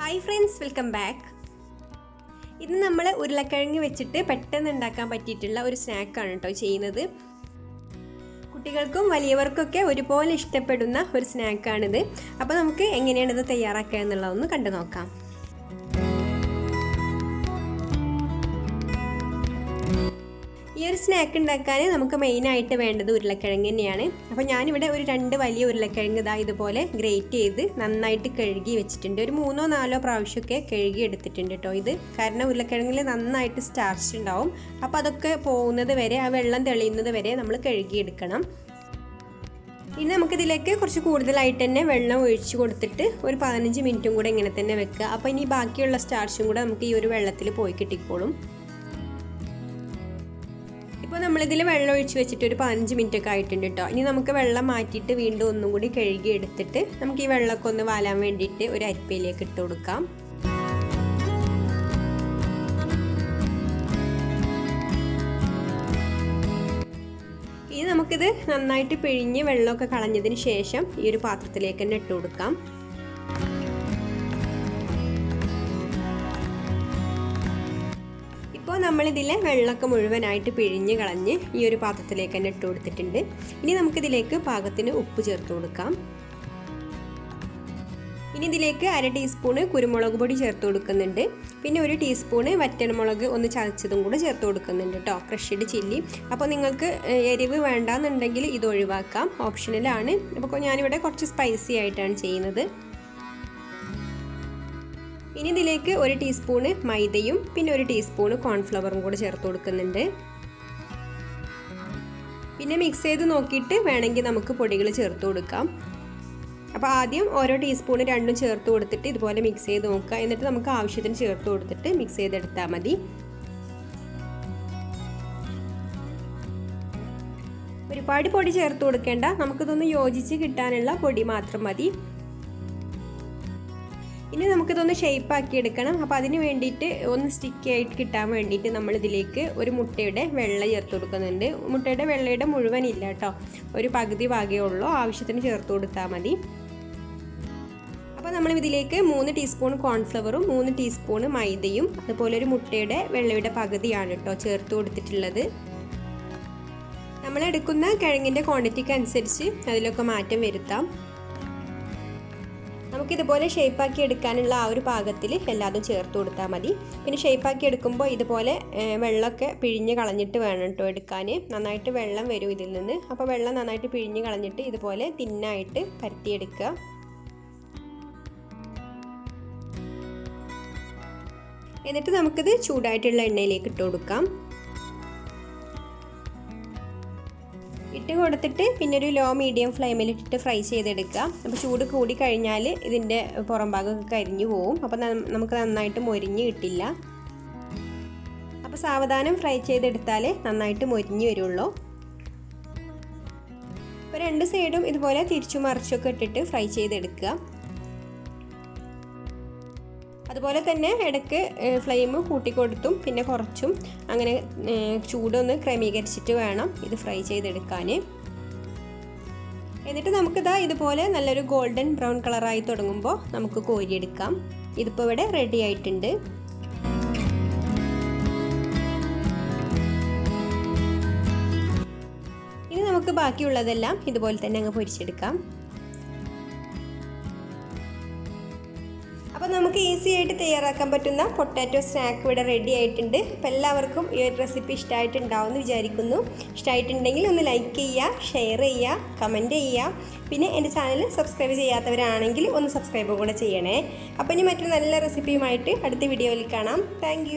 Hi friends, welcome back. ഇന്ന് നമ്മൾ ഉരുളക്കിഴങ്ങ് വെച്ചിട്ട് പെട്ടെന്ന് ഉണ്ടാക്കാൻ പറ്റിയിട്ടുള്ള ഒരു സ്നാക്കാണ് കേട്ടോ ചെയ്യുന്നത്. കുട്ടികൾക്കും വലിയവർക്കൊക്കെ ഒരുപോലെ ഇഷ്ടപ്പെടുന്ന ഒരു സ്നാക്കാണിത്. അപ്പോൾ നമുക്ക് എങ്ങനെയാണിത് തയ്യാറാക്കുക എന്നുള്ളതൊന്ന് കണ്ടു നോക്കാം. ഈ ഒരു സ്നാക്ക് ഉണ്ടാക്കാൻ നമുക്ക് മെയിനായിട്ട് വേണ്ടത് ഉരുളക്കിഴങ്ങ് തന്നെയാണ്. അപ്പോൾ ഞാനിവിടെ ഒരു 2 വലിയ ഉരുളക്കിഴങ്ങ് ഇതുപോലെ ഗ്രേറ്റ് ചെയ്ത് നന്നായിട്ട് കഴുകി വെച്ചിട്ടുണ്ട്. ഒരു 3-4 പ്രാവശ്യമൊക്കെ കഴുകി എടുത്തിട്ടുണ്ട് കേട്ടോ. ഇത് കാരണം ഉരുളക്കിഴങ്ങിൽ നന്നായിട്ട് സ്റ്റാർച്ച് ഉണ്ടാവും. അപ്പോൾ അതൊക്കെ പോകുന്നത് വരെ, ആ വെള്ളം തെളിയുന്നത് വരെ നമ്മൾ കഴുകിയെടുക്കണം. ഇനി നമുക്കിതിലേക്ക് കുറച്ച് കൂടുതലായിട്ട് തന്നെ വെള്ളം ഒഴിച്ച് കൊടുത്തിട്ട് ഒരു 15 മിനിറ്റും കൂടെ ഇങ്ങനെ തന്നെ വെക്കുക. അപ്പോൾ ഇനി ബാക്കിയുള്ള സ്റ്റാർച്ചും കൂടെ നമുക്ക് ഈ ഒരു വെള്ളത്തിൽ പോയി കിട്ടിക്കോളും. ഇപ്പോൾ നമ്മളിതിൽ വെള്ളം ഒഴിച്ച് വെച്ചിട്ട് ഒരു 15 മിനിറ്റൊക്കെ ആയിട്ടുണ്ട് കേട്ടോ. ഇനി നമുക്ക് വെള്ളം മാറ്റിയിട്ട് വീണ്ടും ഒന്നും കൂടി കഴുകി എടുത്തിട്ട് നമുക്ക് ഈ വെള്ളമൊക്കെ ഒന്ന് വാലാൻ വേണ്ടിയിട്ട് ഒരു അരിപ്പയിലേക്ക് ഇട്ട് കൊടുക്കാം. ഇനി നമുക്കിത് നന്നായിട്ട് പിഴിഞ്ഞ് വെള്ളമൊക്കെ കളഞ്ഞതിന് ശേഷം ഈ ഒരു പാത്രത്തിലേക്ക് തന്നെ ഇട്ട് കൊടുക്കാം. ഇപ്പോൾ നമ്മളിതിലെ വെള്ളമൊക്കെ മുഴുവനായിട്ട് പിഴിഞ്ഞ് കളഞ്ഞ് ഈ ഒരു പാത്രത്തിലേക്ക് തന്നെ ഇട്ട് കൊടുത്തിട്ടുണ്ട്. ഇനി നമുക്കിതിലേക്ക് പാകത്തിന് ഉപ്പ് ചേർത്ത് കൊടുക്കാം. ഇനി ഇതിലേക്ക് 1/2 ടീസ്പൂണ് കുരുമുളക് പൊടി ചേർത്ത് കൊടുക്കുന്നുണ്ട്. പിന്നെ 1 ടീസ്പൂണ് വറ്റൽമുളക് ഒന്ന് ചതച്ചതും കൂടെ ചേർത്ത് കൊടുക്കുന്നുണ്ട് കേട്ടോ, ക്രഷ്ഡ് ചില്ലി. അപ്പോൾ നിങ്ങൾക്ക് എരിവ് വേണ്ടാന്നുണ്ടെങ്കിൽ ഇത് ഒഴിവാക്കാം, ഓപ്ഷണലാണ്. അപ്പോൾ ഞാനിവിടെ കുറച്ച് സ്പൈസി ആയിട്ടാണ് ചെയ്യുന്നത്. ഇനി ഇതിലേക്ക് 1 ടീസ്പൂണ് മൈദയും പിന്നെ 1 ടീസ്പൂണ് കോൺഫ്ലവറും കൂടെ ചേർത്ത് കൊടുക്കുന്നുണ്ട്. പിന്നെ മിക്സ് ചെയ്ത് നോക്കിയിട്ട് വേണമെങ്കിൽ നമുക്ക് പൊടികൾ ചേർത്ത് കൊടുക്കാം. അപ്പോൾ ആദ്യം ഓരോ ടീസ്പൂണ് രണ്ടും ചേർത്ത് കൊടുത്തിട്ട് ഇതുപോലെ മിക്സ് ചെയ്ത് നോക്കുക. എന്നിട്ട് നമുക്ക് ആവശ്യത്തിന് ചേർത്ത് കൊടുത്തിട്ട് മിക്സ് ചെയ്തെടുത്താൽ മതി. ഒരുപാട് പൊടി ചേർത്ത് കൊടുക്കേണ്ട, നമുക്കിതൊന്ന് യോജിച്ച് കിട്ടാനുള്ള പൊടി മാത്രം മതി. ഇനി നമുക്കിതൊന്ന് ഷേപ്പാക്കി എടുക്കണം. അപ്പോൾ അതിന് വേണ്ടിയിട്ട് ഒന്ന് സ്റ്റിക്കി ആയിട്ട് കിട്ടാൻ വേണ്ടിയിട്ട് നമ്മളിതിലേക്ക് ഒരു മുട്ടയുടെ വെള്ള ചേർത്ത് കൊടുക്കുന്നുണ്ട്. മുട്ടയുടെ വെള്ളയുടെ മുഴുവൻ ഇല്ല കേട്ടോ, ഒരു പകുതി ഭാഗമേ ഉള്ളൂ, ആവശ്യത്തിന് ചേർത്ത് കൊടുത്താൽ മതി. അപ്പോൾ നമ്മൾ ഇതിലേക്ക് 3 ടീസ്പൂൺ കോൺഫ്ലവറും 3 ടീസ്പൂൺ മൈദയും അതുപോലെ ഒരു മുട്ടയുടെ വെള്ളയുടെ പകുതിയാണ് കേട്ടോ ചേർത്ത് കൊടുത്തിട്ടുള്ളത്. നമ്മളെടുക്കുന്ന കിഴങ്ങിൻ്റെ ക്വാണ്ടിറ്റിക്ക് അനുസരിച്ച് അതിലൊക്കെ മാറ്റം വരുത്താം. നമുക്കിതുപോലെ ഷേപ്പാക്കി എടുക്കാനുള്ള ആ ഒരു പാകത്തിൽ എല്ലാതും ചേർത്ത് കൊടുത്താൽ മതി. പിന്നെ ഷേപ്പാക്കി എടുക്കുമ്പോൾ ഇതുപോലെ വെള്ളമൊക്കെ പിഴിഞ്ഞ് കളഞ്ഞിട്ട് വേണം കേട്ടോ എടുക്കാൻ. നന്നായിട്ട് വെള്ളം വരും ഇതിൽ നിന്ന്. അപ്പോൾ വെള്ളം നന്നായിട്ട് പിഴിഞ്ഞ് കളഞ്ഞിട്ട് ഇതുപോലെ തിന്നായിട്ട് പരത്തിയെടുക്കുക. എന്നിട്ട് നമുക്കിത് ചൂടായിട്ടുള്ള എണ്ണയിലേക്ക് ഇട്ട് കൊടുക്കാം. ഇട്ട് കൊടുത്തിട്ട് പിന്നെ ഒരു ലോ മീഡിയം ഫ്ലെയിമിലിട്ടിട്ട് ഫ്രൈ ചെയ്തെടുക്കുക. അപ്പോൾ ചൂട് കൂടി കഴിഞ്ഞാൽ ഇതിൻ്റെ പുറം ഭാഗമൊക്കെ കരിഞ്ഞു പോവും. അപ്പോൾ നമുക്ക് നന്നായിട്ട് മൊരിഞ്ഞ് കിട്ടില്ല. അപ്പോൾ സാവധാനം ഫ്രൈ ചെയ്തെടുത്താൽ നന്നായിട്ട് മൊരിഞ്ഞ് വരുള്ളൂ. അപ്പോൾ 2 സൈഡും ഇതുപോലെ തിരിച്ചു മറിച്ചൊക്കെ ഇട്ടിട്ട് ഫ്രൈ ചെയ്തെടുക്കുക. അതുപോലെ തന്നെ ഇടയ്ക്ക് ഫ്ലെയിം കൂട്ടിക്കൊടുത്തും പിന്നെ കുറച്ചും അങ്ങനെ ചൂടൊന്ന് ക്രമീകരിച്ചിട്ട് വേണം ഇത് ഫ്രൈ ചെയ്തെടുക്കാൻ. എന്നിട്ട് നമുക്കിതാ ഇതുപോലെ നല്ലൊരു ഗോൾഡൻ ബ്രൗൺ കളറായി തുടങ്ങുമ്പോൾ നമുക്ക് കോരിയെടുക്കാം. ഇതിപ്പോൾ ഇവിടെ റെഡി ആയിട്ടുണ്ട്. ഇനി നമുക്ക് ബാക്കിയുള്ളതെല്ലാം ഇതുപോലെ തന്നെ അങ്ങ് പൊരിച്ചെടുക്കാം. അപ്പോൾ നമുക്ക് ഈസി ആയിട്ട് തയ്യാറാക്കാൻ പറ്റുന്ന പൊട്ടാറ്റോ സ്നാക്ക് ഇവിടെ റെഡി ആയിട്ടുണ്ട്. അപ്പോൾ എല്ലാവർക്കും ഈ ഒരു റെസിപ്പി ഇഷ്ടമായിട്ടുണ്ടാവുമെന്ന് വിചാരിക്കുന്നു. ഇഷ്ടമായിട്ടുണ്ടെങ്കിൽ ഒന്ന് ലൈക്ക് ചെയ്യുക, ഷെയർ ചെയ്യുക, കമൻറ്റ് ചെയ്യുക. പിന്നെ എൻ്റെ ചാനൽ സബ്സ്ക്രൈബ് ചെയ്യാത്തവരാണെങ്കിൽ ഒന്ന് സബ്സ്ക്രൈബ് കൂടെ ചെയ്യണേ. അപ്പോൾ ഇനി മറ്റൊരു നല്ല റെസിപ്പിയുമായിട്ട് അടുത്ത വീഡിയോയിൽ കാണാം. താങ്ക്